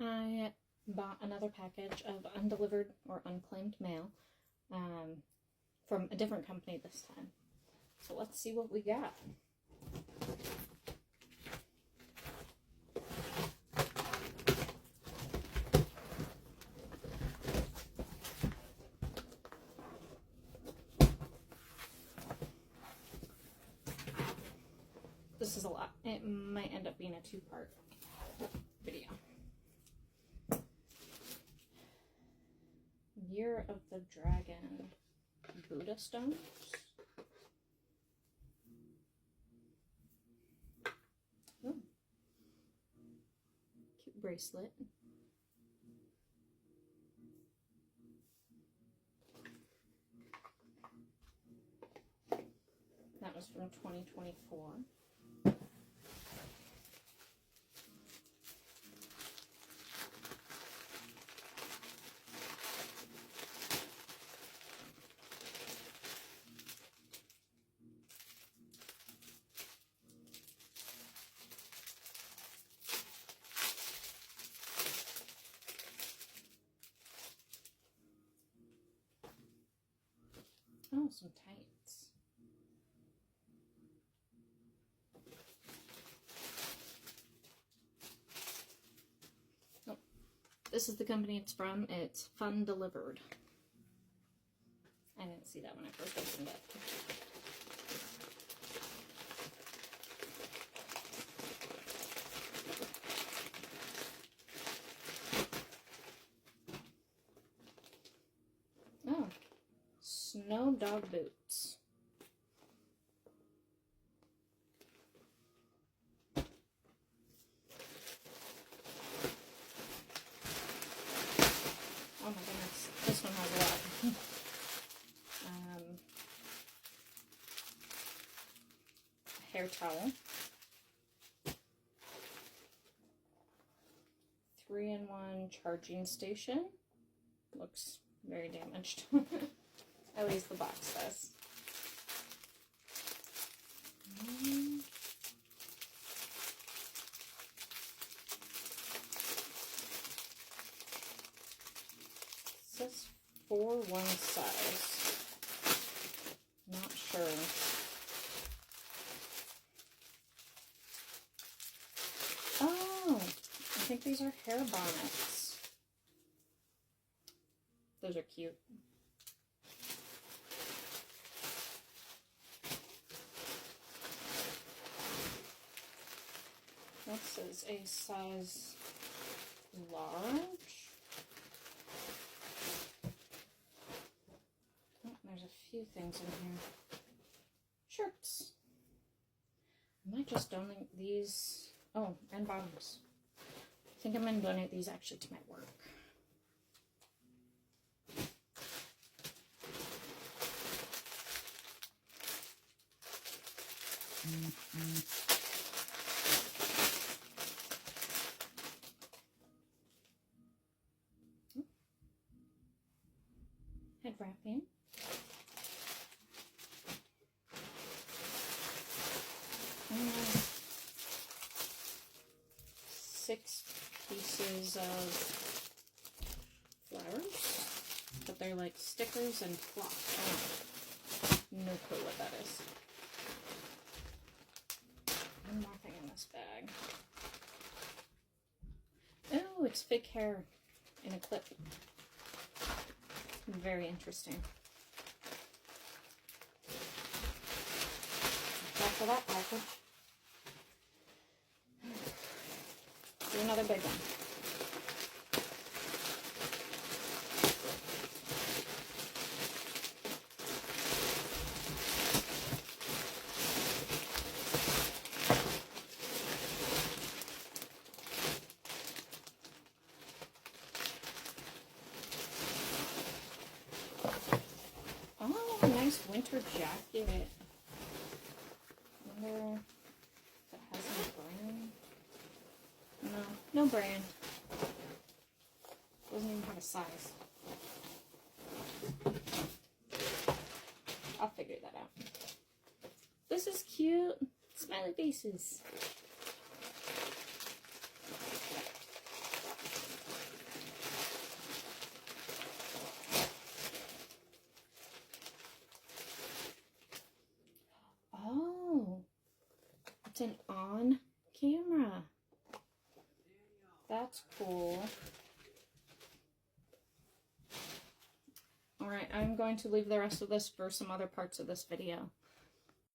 I bought another package of undelivered or unclaimed mail from a different company this time. So let's see what we got. This is a lot. It might end up being a two-part video. Year of the Dragon Buddha stones. Oh. Cute bracelet. That was from 2024. Oh, some tights. Oh, this is the company it's from. It's Undeliverable. I didn't see that when I first opened it. Oh. Snow dog boots. Oh my goodness, this one has a lot. Hair towel. 3-in-1 charging station. Looks very damaged. At least the box does. It says for one size. Not sure. Oh, I think these are hair bonnets. Those are cute. This is a size large. Oh, there's a few things in here. Shirts. I might just donate these. Oh, and bottoms. I think I'm going to donate these actually to my work. Head wrapping. And 6 pieces of flowers, but they're like stickers and cloth. Oh, no clue what that is. One more thing in this bag. Oh, it's fake hair in a clip. Very interesting. That's for that package. Do another big one. Winter jacket. Wonder if it has any brand. No, no brand. Doesn't even have a size. I'll figure that out. This is cute. Smiley faces. an on camera. That's cool. Alright, I'm going to leave the rest of this for some other parts of this video.